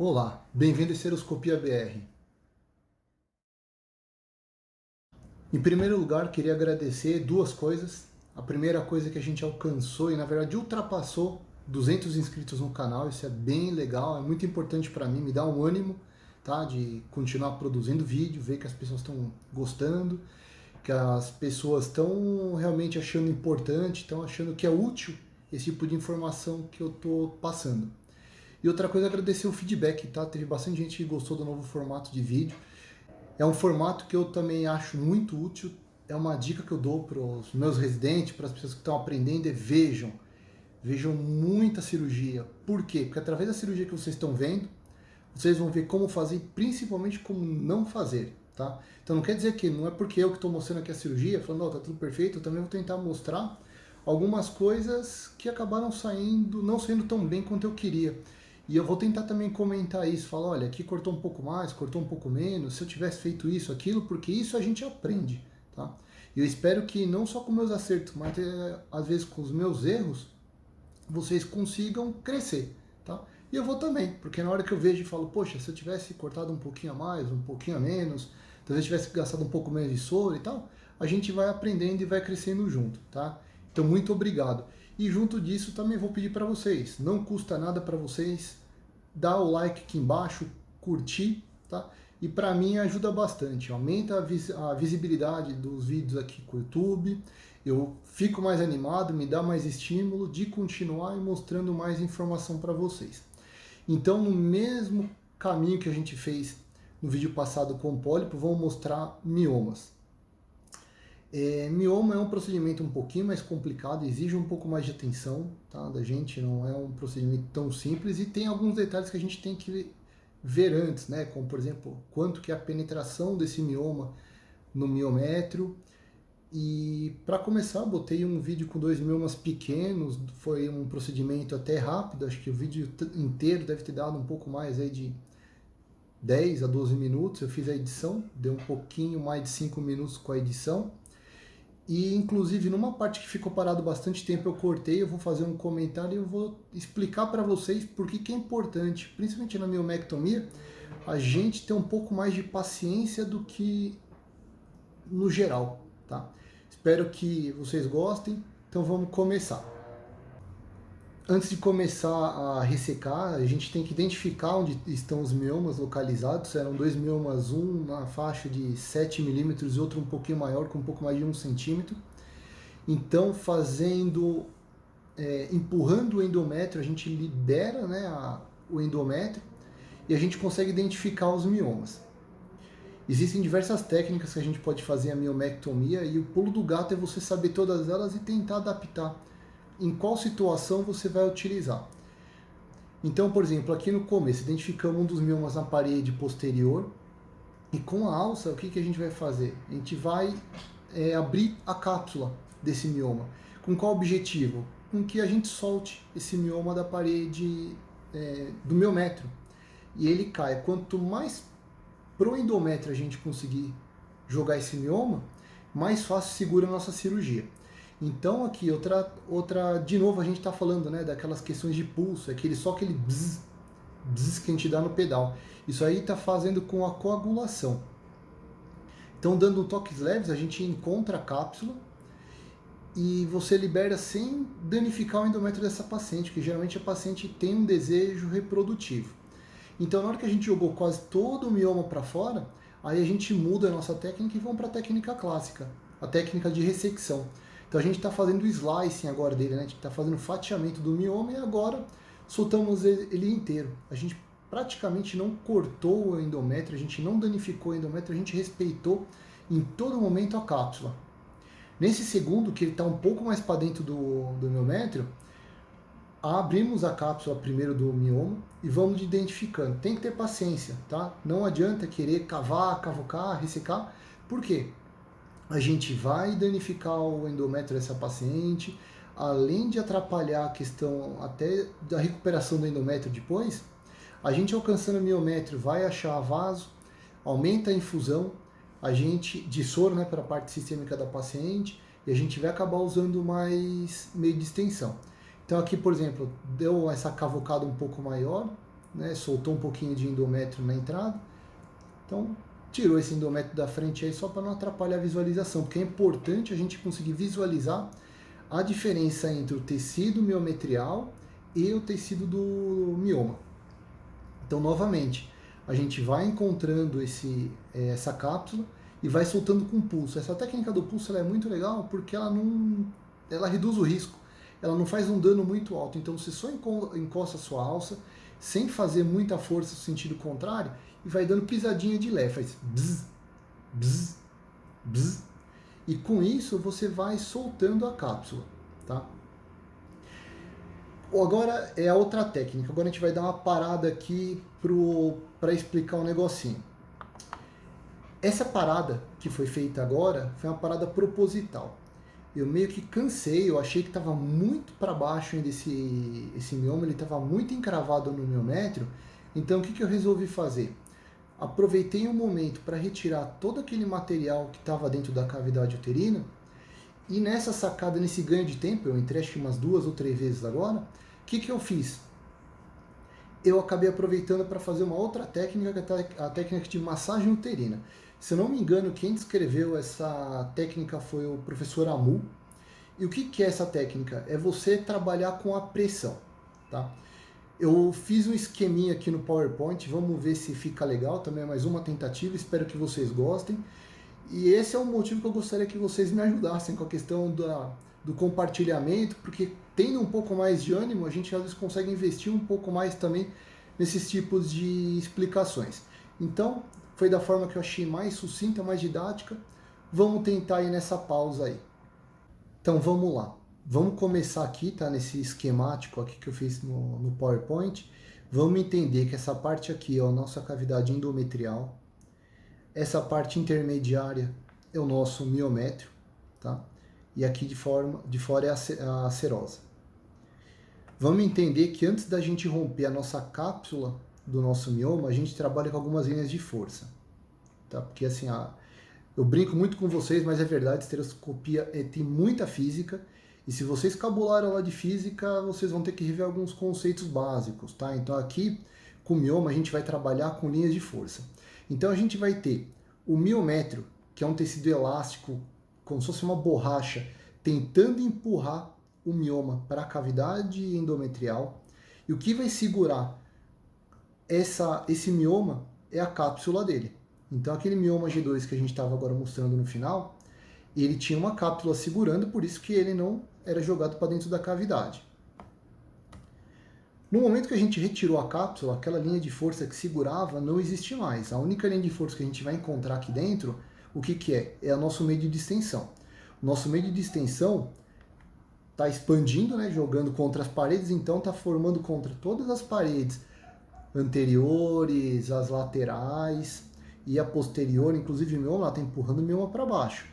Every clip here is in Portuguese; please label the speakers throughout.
Speaker 1: Olá, bem-vindo à Seroscopia BR. Em primeiro lugar, queria agradecer duas coisas. A primeira coisa é que a gente alcançou e, na verdade, ultrapassou 200 inscritos no canal. Isso é bem legal, é muito importante para mim, me dá um ânimo, tá, de continuar produzindo vídeo, ver que as pessoas estão gostando, que as pessoas estão realmente achando importante, estão achando que é útil esse tipo de informação que eu estou passando. E outra coisa é agradecer o feedback, tá? Teve bastante gente que gostou do novo formato de vídeo. É um formato que eu também acho muito útil. É uma dica que eu dou para os meus residentes, para as pessoas que estão aprendendo, é vejam muita cirurgia. Por quê? Porque através da cirurgia que vocês estão vendo, vocês vão ver como fazer e principalmente como não fazer, tá? Então não quer dizer que não é porque eu que estou mostrando aqui a cirurgia, falando, ó, tá tudo perfeito, eu também vou tentar mostrar algumas coisas que acabaram não saindo tão bem quanto eu queria. E eu vou tentar também comentar isso, falar, olha, aqui cortou um pouco mais, cortou um pouco menos, se eu tivesse feito isso, aquilo, porque isso a gente aprende, tá? E eu espero que não só com meus acertos, mas às vezes com os meus erros, vocês consigam crescer, tá? E eu vou também, porque na hora que eu vejo e falo, poxa, se eu tivesse cortado um pouquinho a mais, um pouquinho a menos, talvez eu tivesse gastado um pouco menos de soro e tal, a gente vai aprendendo e vai crescendo junto, tá? Então, muito obrigado. E junto disso, também vou pedir para vocês, não custa nada para vocês, dar o like aqui embaixo, curtir, tá? E para mim ajuda bastante, aumenta a visibilidade dos vídeos aqui com o YouTube, eu fico mais animado, me dá mais estímulo de continuar e mostrando mais informação para vocês. Então, no mesmo caminho que a gente fez no vídeo passado com o pólipo, vamos mostrar miomas. Mioma é um procedimento um pouquinho mais complicado, exige um pouco mais de atenção, tá, da gente, não é um procedimento tão simples e tem alguns detalhes que a gente tem que ver antes, né, como por exemplo, quanto que é a penetração desse mioma no miométrio. E para começar, botei um vídeo com 2 miomas pequenos, foi um procedimento até rápido, acho que o vídeo inteiro deve ter dado um pouco mais aí de 10 a 12 minutos, eu fiz a edição, deu um pouquinho mais de 5 minutos com a edição. E inclusive numa parte que ficou parado bastante tempo eu cortei, eu vou fazer um comentário e eu vou explicar para vocês por que é importante, principalmente na miomectomia, a gente ter um pouco mais de paciência do que no geral, tá? Espero que vocês gostem, então vamos começar. Antes de começar a ressecar, a gente tem que identificar onde estão os miomas localizados. Eram 2 miomas, um na faixa de 7 milímetros e outro um pouquinho maior, com um pouco mais de 1 centímetro. Então, empurrando o endométrio, a gente libera, né, o endométrio e a gente consegue identificar os miomas. Existem diversas técnicas que a gente pode fazer a miomectomia e o pulo do gato é você saber todas elas e tentar adaptar em qual situação você vai utilizar. Então, por exemplo, aqui no começo, identificamos um dos miomas na parede posterior e com a alça, o que a gente vai fazer? A gente vai abrir a cápsula desse mioma. Com qual objetivo? Com que a gente solte esse mioma da parede do miométrio e ele cai. Quanto mais pro endométrio a gente conseguir jogar esse mioma, mais fácil segura a nossa cirurgia. Então aqui, de novo a gente está falando, né, daquelas questões de pulso, só aquele bzz, bzz que a gente dá no pedal. Isso aí está fazendo com a coagulação. Então dando toques leves, a gente encontra a cápsula e você libera sem danificar o endométrio dessa paciente, que geralmente a paciente tem um desejo reprodutivo. Então na hora que a gente jogou quase todo o mioma para fora, aí a gente muda a nossa técnica e vamos para a técnica clássica, a técnica de ressecção. Então a gente está fazendo o slicing agora dele, né? A gente está fazendo o fatiamento do mioma e agora soltamos ele inteiro. A gente praticamente não cortou o endométrio, a gente não danificou o endométrio, a gente respeitou em todo momento a cápsula. Nesse segundo, que ele está um pouco mais para dentro do miométrio, abrimos a cápsula primeiro do mioma e vamos identificando. Tem que ter paciência, tá? Não adianta querer cavar, cavocar, ressecar. Por quê? A gente vai danificar o endométrio dessa paciente, além de atrapalhar a questão até da recuperação do endométrio depois, a gente alcançando o miométrio vai achar vaso, aumenta a infusão, a gente de soro, né, para a parte sistêmica da paciente, e a gente vai acabar usando mais meio de extensão. Então aqui, por exemplo, deu essa cavocada um pouco maior, né? Soltou um pouquinho de endométrio na entrada. Então, tirou esse endométrio da frente aí só para não atrapalhar a visualização, porque é importante a gente conseguir visualizar a diferença entre o tecido miometrial e o tecido do mioma. Então, novamente, a gente vai encontrando essa cápsula e vai soltando com pulso. Essa técnica do pulso ela é muito legal porque ela reduz o risco, ela não faz um dano muito alto. Então, você só encosta a sua alça sem fazer muita força no sentido contrário e vai dando pisadinha de lé, faz bzz, bzz, bzz. E com isso você vai soltando a cápsula, tá? Agora é a outra técnica. Agora a gente vai dar uma parada aqui para explicar um negocinho. Essa parada que foi feita agora foi uma parada proposital. Eu meio que cansei, eu achei que estava muito para baixo ainda esse mioma, ele estava muito encravado no miométrio. Então o que eu resolvi fazer? Aproveitei um momento para retirar todo aquele material que estava dentro da cavidade uterina e nessa sacada, nesse ganho de tempo, eu entrei acho que umas 2 ou 3 vezes agora, o que eu fiz? Eu acabei aproveitando para fazer uma outra técnica, que é a técnica de massagem uterina. Se eu não me engano, quem descreveu essa técnica foi o professor Amu. E o que é essa técnica? É você trabalhar com a pressão, tá? Eu fiz um esqueminha aqui no PowerPoint, vamos ver se fica legal, também é mais uma tentativa, espero que vocês gostem. E esse é o motivo que eu gostaria que vocês me ajudassem com a questão do compartilhamento, porque tendo um pouco mais de ânimo, a gente às vezes consegue investir um pouco mais também nesses tipos de explicações. Então, foi da forma que eu achei mais sucinta, mais didática. Vamos tentar ir nessa pausa aí. Então, vamos lá. Vamos começar aqui, tá? Nesse esquemático aqui que eu fiz no PowerPoint. Vamos entender que essa parte aqui é a nossa cavidade endometrial. Essa parte intermediária é o nosso miométrio, tá? E aqui de fora é a serosa. Vamos entender que antes da gente romper a nossa cápsula do nosso mioma, a gente trabalha com algumas linhas de força, tá? Porque assim, eu brinco muito com vocês, mas é verdade, estereoscopia tem muita física. E se vocês cabularam lá de física, vocês vão ter que rever alguns conceitos básicos, tá? Então aqui, com o mioma, a gente vai trabalhar com linhas de força. Então a gente vai ter o miométrio, que é um tecido elástico, como se fosse uma borracha, tentando empurrar o mioma para a cavidade endometrial. E o que vai segurar esse mioma é a cápsula dele. Então aquele mioma G2 que a gente estava agora mostrando no final, ele tinha uma cápsula segurando, por isso que ele não era jogado para dentro da cavidade. No momento que a gente retirou a cápsula, aquela linha de força que segurava não existe mais. A única linha de força que a gente vai encontrar aqui dentro, o que é? É o nosso meio de distensão. O nosso meio de distensão está expandindo, né, jogando contra as paredes, então está formando contra todas as paredes anteriores, as laterais e a posterior, inclusive o mioma está empurrando o mioma para baixo.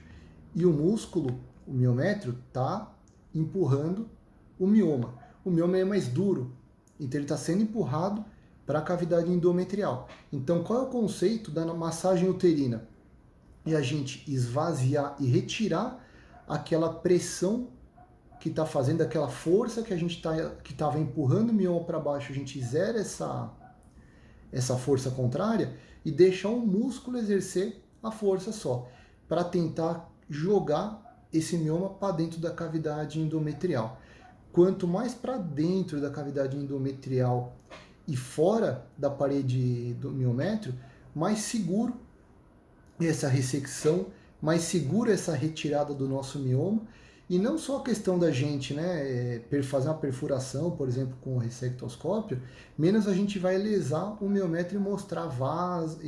Speaker 1: E o músculo, o miométrio, está empurrando o mioma. O mioma é mais duro, então ele está sendo empurrado para a cavidade endometrial. Então qual é o conceito da massagem uterina? É a gente esvaziar e retirar aquela pressão que está fazendo, aquela força que a gente que estava empurrando o mioma para baixo, a gente zera essa força contrária e deixa o músculo exercer a força só, para tentar jogar esse mioma para dentro da cavidade endometrial. Quanto mais para dentro da cavidade endometrial e fora da parede do miométrio, mais seguro essa ressecção, mais seguro essa retirada do nosso mioma. E não só a questão da gente, né, fazer uma perfuração, por exemplo, com o ressectoscópio, menos a gente vai lesar o miométrio e mostrar o vaso,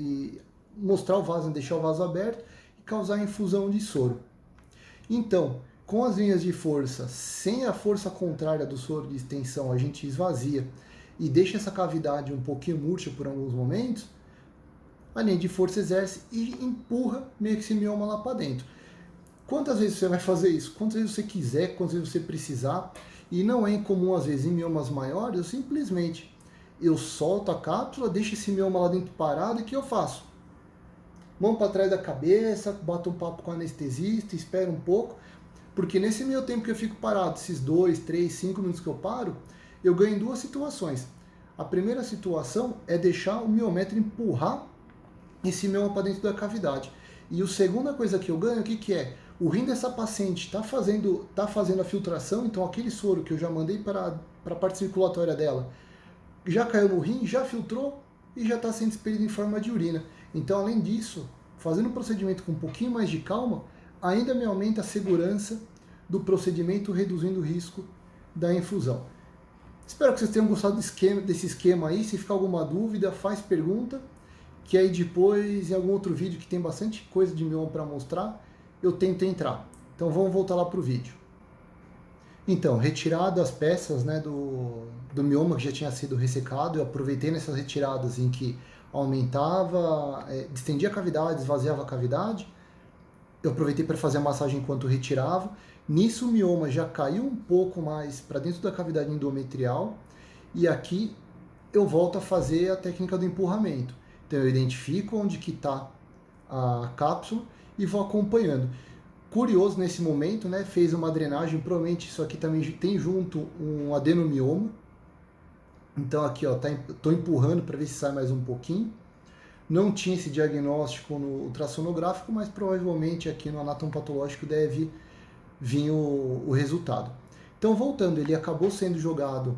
Speaker 1: deixar o vaso aberto e causar infusão de soro. Então, com as linhas de força, sem a força contrária do soro de extensão, a gente esvazia e deixa essa cavidade um pouquinho murcha por alguns momentos, a linha de força exerce e empurra meio que esse mioma lá para dentro. Quantas vezes você vai fazer isso? Quantas vezes você quiser, quantas vezes você precisar. E não é incomum, às vezes, em miomas maiores, eu simplesmente solto a cápsula, deixo esse mioma lá dentro parado e o que eu faço? Mão para trás da cabeça, bato um papo com o anestesista, espero um pouco, porque nesse meio tempo que eu fico parado, esses 2, 3, 5 minutos que eu paro, eu ganho em duas situações. A primeira situação é deixar o miométrio empurrar esse mioma para dentro da cavidade. E a segunda coisa que eu ganho, o que, que é? O rim dessa paciente está fazendo a filtração, então aquele soro que eu já mandei para a parte circulatória dela já caiu no rim, já filtrou e já está sendo expelido em forma de urina. Então, além disso, fazendo o procedimento com um pouquinho mais de calma, ainda me aumenta a segurança do procedimento, reduzindo o risco da infusão. Espero que vocês tenham gostado desse esquema aí. Se ficar alguma dúvida, faz pergunta, que aí depois, em algum outro vídeo que tem bastante coisa de mioma para mostrar, eu tento entrar. Então vamos voltar lá para o vídeo. Então, retirado as peças, né, do mioma que já tinha sido ressecado, eu aproveitei nessas retiradas em que aumentava, distendia a cavidade, esvaziava a cavidade, eu aproveitei para fazer a massagem enquanto retirava. Nisso o mioma já caiu um pouco mais para dentro da cavidade endometrial e aqui eu volto a fazer a técnica do empurramento. Então eu identifico onde que está a cápsula e vou acompanhando. Curioso nesse momento, né? Fez uma drenagem, provavelmente isso aqui também tem junto um adenomioma. Então aqui, ó, tô empurrando para ver se sai mais um pouquinho. Não tinha esse diagnóstico no ultrassonográfico, mas provavelmente aqui no anatomopatológico deve vir o resultado. Então voltando, ele acabou sendo jogado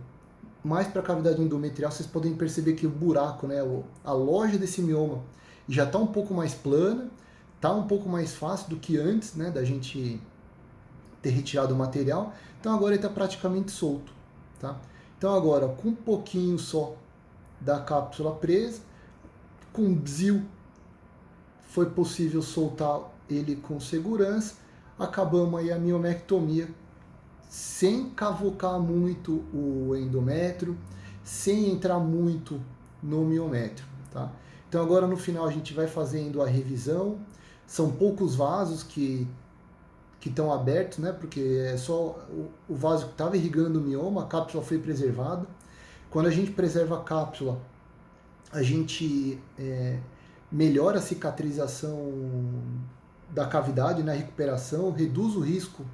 Speaker 1: mais para a cavidade endometrial. Vocês podem perceber que o buraco, né, a loja desse mioma já está um pouco mais plana, está um pouco mais fácil do que antes, né, da gente ter retirado o material. Então agora ele está praticamente solto, tá? Então agora, com um pouquinho só da cápsula presa, com bzil foi possível soltar ele com segurança. Acabamos aí a miomectomia sem cavocar muito o endométrio, sem entrar muito no miométrio, tá? Então agora no final a gente vai fazendo a revisão. São poucos vasos que estão abertos, né? Porque é só o vaso que estava irrigando o mioma, a cápsula foi preservada. Quando a gente preserva a cápsula, a gente melhora a cicatrização da cavidade, na recuperação, reduz o risco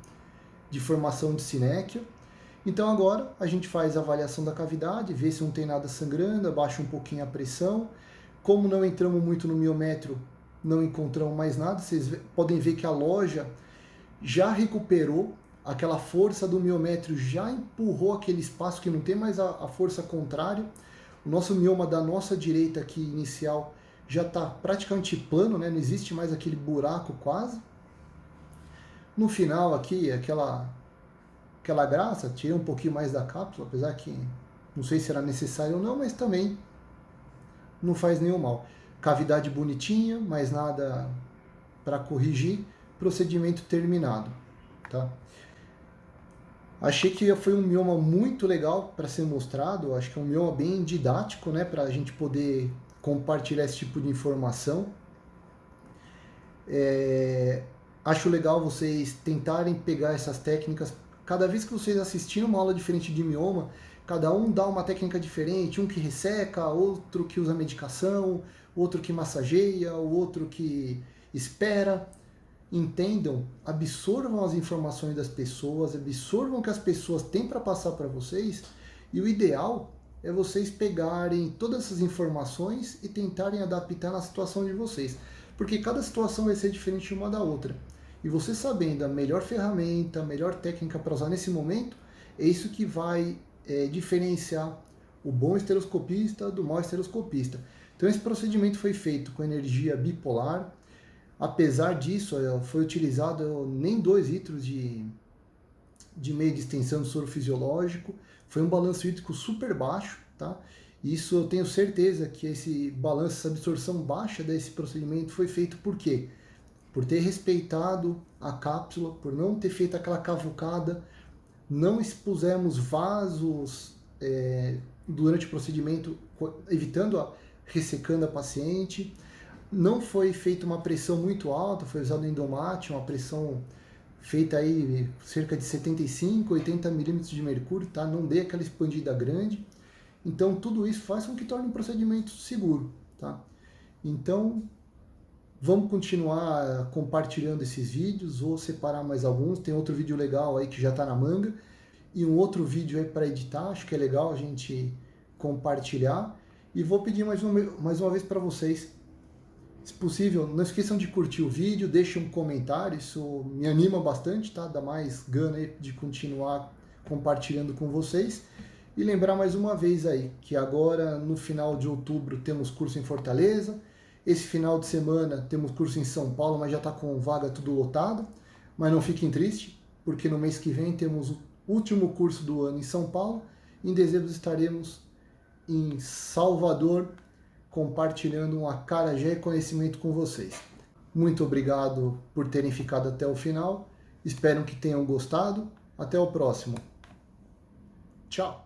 Speaker 1: de formação de sinéquia. Então agora a gente faz a avaliação da cavidade, vê se não tem nada sangrando, abaixa um pouquinho a pressão. Como não entramos muito no miométrio, não encontramos mais nada. Vocês podem ver que a loja já recuperou aquela força do miométrio, já empurrou aquele espaço que não tem mais a força contrária. O nosso mioma da nossa direita aqui, inicial, já está praticamente plano, né? Não existe mais aquele buraco quase. No final aqui, aquela graça, tirei um pouquinho mais da cápsula, apesar que não sei se era necessário ou não, mas também não faz nenhum mal. Cavidade bonitinha, mais nada para corrigir, procedimento terminado, tá? Achei que foi um mioma muito legal para ser mostrado, acho que é um mioma bem didático, né, para a gente poder compartilhar esse tipo de informação. Acho legal vocês tentarem pegar essas técnicas. Cada vez que vocês assistirem uma aula diferente de mioma, cada um dá uma técnica diferente, um que resseca, outro que usa medicação, outro que massageia, o outro que espera. Entendam, absorvam as informações das pessoas, absorvam o que as pessoas têm para passar para vocês, e o ideal é vocês pegarem todas essas informações e tentarem adaptar na situação de vocês, porque cada situação vai ser diferente uma da outra. E você sabendo a melhor ferramenta, a melhor técnica para usar nesse momento, é isso que vai diferenciar o bom estereoscopista do mau estereoscopista. Então esse procedimento foi feito com energia bipolar. Apesar disso, foi utilizado nem 2 litros de meio de extensão do soro fisiológico. Foi um balanço hídrico super baixo, tá? Isso eu tenho certeza que esse balanço, essa absorção baixa desse procedimento foi feito por quê? Por ter respeitado a cápsula, por não ter feito aquela cavucada, não expusemos vasos durante o procedimento, evitando ressecando a paciente. Não foi feita uma pressão muito alta, foi usado endomate, uma pressão feita aí cerca de 75, 80 milímetros de mercúrio, tá? Não dê aquela expandida grande. Então tudo isso faz com que torne um procedimento seguro, tá? Então vamos continuar compartilhando esses vídeos, vou separar mais alguns, tem outro vídeo legal aí que já está na manga, e um outro vídeo aí para editar, acho que é legal a gente compartilhar. E vou pedir mais uma vez para vocês, se possível, não esqueçam de curtir o vídeo, deixem um comentário, isso me anima bastante, tá? Dá mais gana aí de continuar compartilhando com vocês. E lembrar mais uma vez aí que agora no final de outubro temos curso em Fortaleza, esse final de semana temos curso em São Paulo, mas já está com vaga tudo lotado. Mas não fiquem tristes, porque no mês que vem temos o último curso do ano em São Paulo. Em dezembro estaremos em Salvador, compartilhando um acarajé e conhecimento com vocês. Muito obrigado por terem ficado até o final. Espero que tenham gostado. Até o próximo. Tchau!